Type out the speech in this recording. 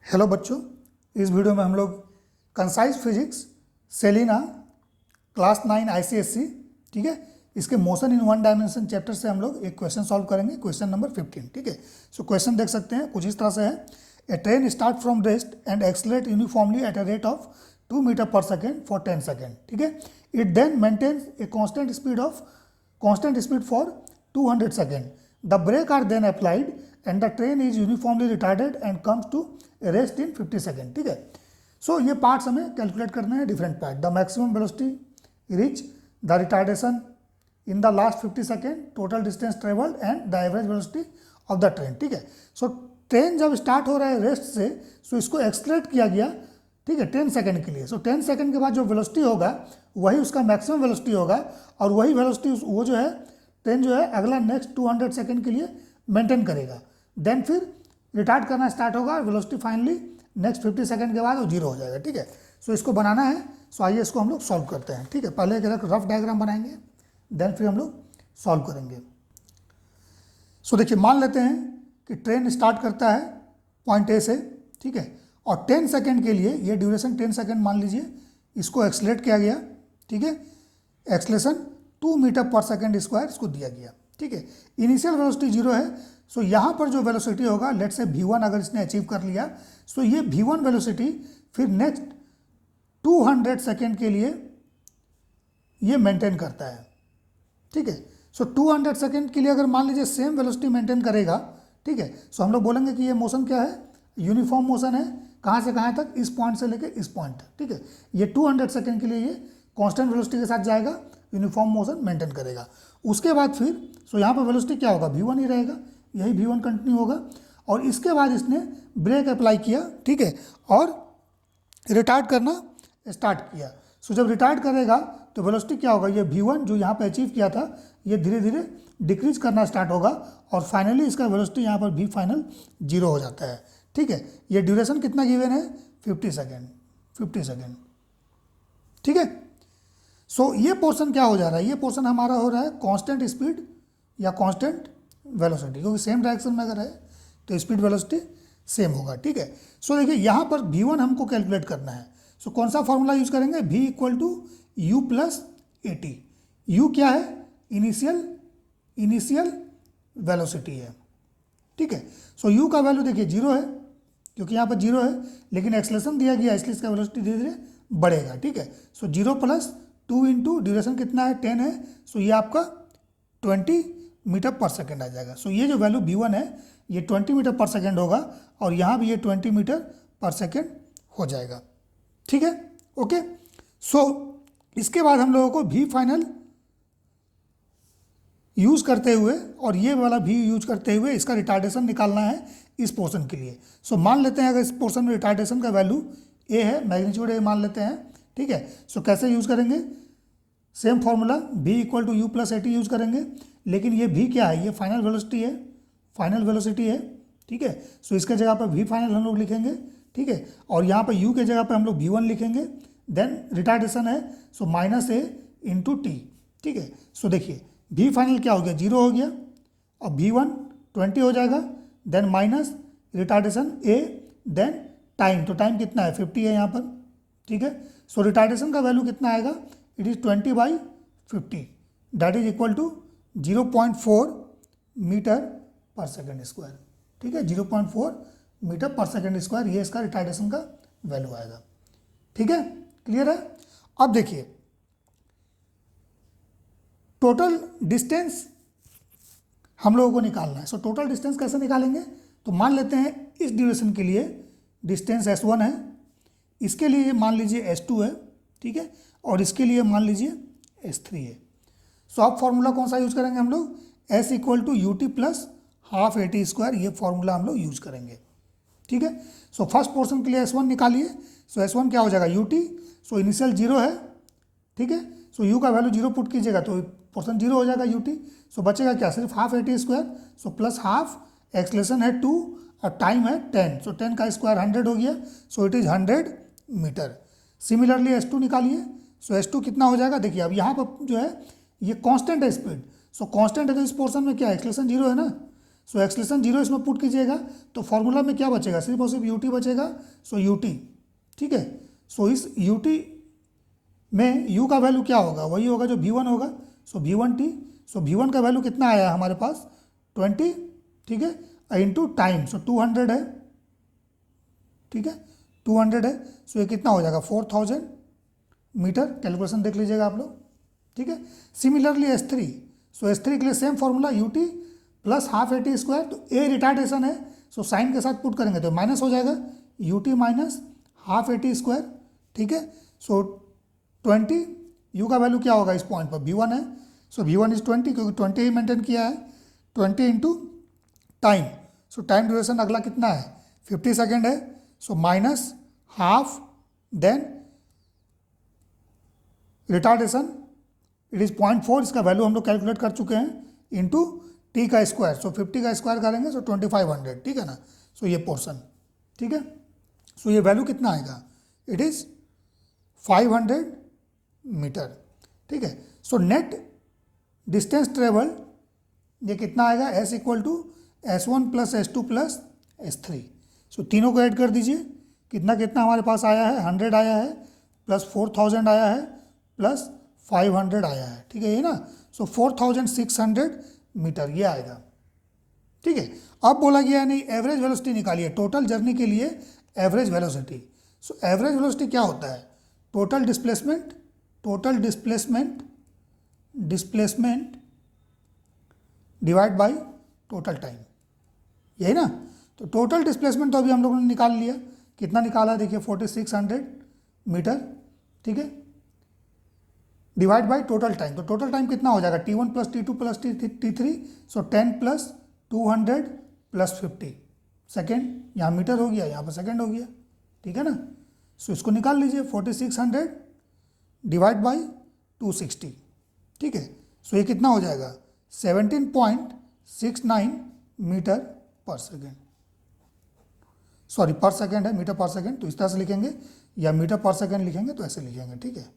Hello बच्चों, इस video में हम लोग concise physics Selina class 9 ICSE, ठीक है, इसके motion in one dimension chapter से हम लोग एक क्वेश्चन सॉल्व करेंगे, क्वेश्चन नंबर 15। ठीक है, सो क्वेश्चन देख सकते हैं, कुछ इस तरह से है। A train start from rest and accelerate uniformly at a rate of 2 meter per second for 10 second. ठीक है, it then maintains a constant speed for 200 second. The brake are then applied and the train is uniformly retarded and comes to rest in 50 second. ठीक है, so ये parts हमें calculate करने हैं, different part. The maximum velocity reach, the retardation in the last 50 second, total distance travelled and the average velocity of the train. ठीक है, so train जब start हो रहा है रेस्ट से, सो इसको एक्सलेट किया गया, ठीक है, 10 सेकेंड के लिए। सो 10 सेकेंड के बाद जो वेलोसिटी होगा वही उसका मैक्सिमम वेलोसिटी होगा, और वही वेलोसिटी वो जो है ट्रेन जो है अगला नेक्स्ट 200 सेकेंड के लिए मेंटेन करेगा। देन फिर रिटार्ड करना स्टार्ट होगा, वेलोसिटी फाइनली नेक्स्ट 50 सेकेंड के बाद वो जीरो हो जाएगा। ठीक है, सो इसको बनाना है। सो आइए इसको हम लोग सॉल्व करते हैं। ठीक है, पहले एक रफ डायग्राम बनाएंगे, देन फिर हम लोग सॉल्व करेंगे। सो देखिए, मान लेते हैं कि ट्रेन स्टार्ट करता है पॉइंट ए से, ठीक है, और 10 सेकेंड के लिए, ये ड्यूरेशन 10 सेकेंड मान लीजिए, इसको एक्सलेट किया गया। ठीक है, acceleration 2 meter per second square इसको दिया गया। ठीक है, इनिशियल वेलोसिटी जीरो है। सो यहाँ पर जो वेलोसिटी होगा, लेट से V1 अगर इसने अचीव कर लिया, सो ये V1 वेलोसिटी फिर नेक्स्ट 200 सेकेंड के लिए ये मेंटेन करता है। ठीक है, सो 200 सेकेंड के लिए अगर मान लीजिए सेम वेलोसिटी मेंटेन करेगा, ठीक है, सो हम लोग बोलेंगे कि ये मोशन क्या है, यूनिफॉर्म मोशन है। कहाँ से कहाँ तक, इस पॉइंट से लेके इस पॉइंट तक। ठीक है, ये 200 सेकेंड के लिए ये कांस्टेंट वेलोसिटी के साथ जाएगा, यूनिफॉर्म मोशन मेंटेन करेगा। उसके बाद फिर सो यहाँ पर वेलोसिटी क्या होगा, V1 ही रहेगा, यही V1 कंटिन्यू होगा। और इसके बाद इसने ब्रेक अप्लाई किया, ठीक है, और रिटार्ड करना स्टार्ट किया। सो जब रिटार्ड करेगा तो वेलोसिटी क्या होगा, ये V1 जो यहाँ पे अचीव किया था, ये धीरे धीरे डिक्रीज करना स्टार्ट होगा, और फाइनली इसका वेलोसिटी यहाँ पर V फाइनल जीरो हो जाता है। ठीक है, ये ड्यूरेशन कितना गिवन है, 50 सेकेंड। ठीक है, सो ये पोर्शन क्या हो जा रहा है, ये पोर्शन हमारा हो रहा है कांस्टेंट स्पीड या कांस्टेंट वेलोसिटी, क्योंकि सेम डायरेक्शन में अगर है तो स्पीड वेलोसिटी सेम होगा। ठीक है, सो देखिए यहाँ पर V1 हमको कैलकुलेट करना है। सो कौन सा फॉर्मूला यूज करेंगे, V = U + AT। U क्या है, इनिशियल वेलोसिटी है। ठीक है, सो U का वैल्यू देखिए जीरो है, क्योंकि यहाँ पर जीरो है, लेकिन एक्सलेशन दिया गया इसलिए इसका वेलोसिटी धीरे धीरे बढ़ेगा। ठीक है, सो 0 + 2 × ड्यूरेशन कितना है, 10 है, सो ये आपका 20 मीटर पर सेकेंड आ जाएगा। सो ये जो वैल्यू V1 है ये 20 मीटर पर सेकेंड होगा, और यहाँ भी ये 20 मीटर पर सेकेंड हो जाएगा। ठीक है, ओके। सो इसके बाद हम लोगों को V फाइनल यूज़ करते हुए और ये वाला V यूज करते हुए इसका रिटार्डेशन निकालना है इस पोर्शन के लिए। सो मान लेते हैं अगर इस पोर्शन में रिटार्डेशन का वैल्यू A है, मैग्नीट्यूड A मान लेते हैं। ठीक है, सो कैसे यूज़ करेंगे, same formula V = U + AT use करेंगे, लेकिन ये V क्या है, ये फाइनल वेलोसिटी है। ठीक है, सो इसके जगह पर V फाइनल हम लोग लिखेंगे। ठीक है, और यहाँ पर U के जगह पर हम लोग V1 लिखेंगे। देन रिटार्डेशन है, सो -A × T। ठीक है, सो देखिए V फाइनल क्या हो गया, जीरो हो गया, और V1 20 हो जाएगा, then minus retardation A, then time, तो टाइम कितना है, 50 है यहाँ पर। ठीक है, सो रिटार्डेशन का वैल्यू कितना आएगा, it is 20/50, that is equal to 0.4 metre per second square. ठीक है, 0.4 मीटर पर सेकेंड स्क्वायर, ये इसका रिटार्डेशन का वैल्यू आएगा। ठीक है, क्लियर है। अब देखिए टोटल डिस्टेंस हम लोगों को निकालना है। सो टोटल डिस्टेंस कैसे निकालेंगे, तो मान लेते हैं इस ड्यूरेशन के लिए डिस्टेंस S1 है, इसके लिए मान लीजिए S2 है। ठीक है, और इसके लिए मान लीजिए S3 है। सो अब फॉर्मूला कौन सा यूज करेंगे हम लोग, S = UT + ½ AT², ये फॉर्मूला हम लोग यूज करेंगे। ठीक है, सो फर्स्ट पोर्शन के लिए S1 निकालिए। सो S1 क्या हो जाएगा, UT, सो इनिशियल जीरो है। ठीक है, सो U का वैल्यू जीरो पुट कीजिएगा तो पोर्शन जीरो हो जाएगा UT। सो बचेगा क्या, सिर्फ ½ AT², सो +½ एक्सलेशन है 2 और टाइम है 10, सो 10 का स्क्वायर 100 हो गया, so it is 100 metre. Similarly S2 निकालिए। सो S2 कितना हो जाएगा, देखिए अब यहाँ पर जो है ये कांस्टेंट है स्पीड, सो कांस्टेंट है तो इस पोर्शन में क्या एक्सलेशन जीरो है ना, सो एक्सलेशन 0 इसमें पुट कीजिएगा तो फॉर्मूला में क्या बचेगा, सिर्फ और सिर्फ यूटी बचेगा। सो यूटी, ठीक है। सो इस यूटी में यू का वैल्यू क्या होगा, वही होगा जो V1 होगा। सो V1t, सो V1 का वैल्यू कितना आया है हमारे पास 20, ठीक है, इंटू टाइम। सो 200 है, ठीक है, 200 है। सो ये कितना हो जाएगा 4000 मीटर। कैलकुलेशन देख लीजिएगा आप लोग, ठीक है। सिमिलरली S3, सो S3 के लिए same formula UT plus half AT square. तो ए रिटार्डेशन है, सो साइन के साथ पुट करेंगे तो माइनस हो जाएगा UT minus half AT square, ठीक है। सो 20, यू का वैल्यू क्या होगा इस पॉइंट पर, V1 है। सो V1 इज 20, क्योंकि 20 ही मेंटेन किया है। 20 into time, so time duration अगला कितना है 50 सेकेंड है। So minus half, then retardation it is 0.4, इसका वैल्यू हम लोग कैलकुलेट कर चुके हैं, इंटू टी का स्क्वायर। सो 50 का स्क्वायर करेंगे सो 2500, ठीक है ना। सो ये पोर्शन, ठीक है। सो ये वैल्यू कितना आएगा, इट इज़ 500 मीटर, ठीक है। सो नेट डिस्टेंस ट्रेवल ये कितना आएगा, S equal to S1 plus S2 plus S3। So तीनों को ऐड कर दीजिए, कितना कितना हमारे पास आया है, 100 आया है, प्लस 4000 आया है, प्लस 500 आया है, ठीक है, ये ना। सो 4600 मीटर ये आएगा, ठीक है। अब बोला गया नहीं एवरेज वेलोसिटी निकालिए, टोटल जर्नी के लिए average velocity. So average velocity क्या होता है, total displacement, displacement divide by total time, यही ना। तो टोटल डिस्प्लेसमेंट तो अभी हम लोगों ने निकाल लिया, कितना निकाला देखिए 4600 मीटर, ठीक है, डिवाइड बाय टोटल टाइम। तो टोटल टाइम कितना हो जाएगा T1 plus T2 plus T3। सो 10 प्लस 200 प्लस 50 सेकेंड, यहाँ मीटर हो गया, यहाँ पर सेकेंड हो गया, ठीक है ना। सो इसको निकाल लीजिए 4600 डिवाइड बाई 260, ठीक है। सो ये कितना हो जाएगा 17.69 मीटर पर सेकेंड, सॉरी पर सेकेंड है, मीटर पर सेकेंड। तो इस तरह से लिखेंगे, या मीटर पर सेकेंड लिखेंगे तो ऐसे लिखेंगे, ठीक है।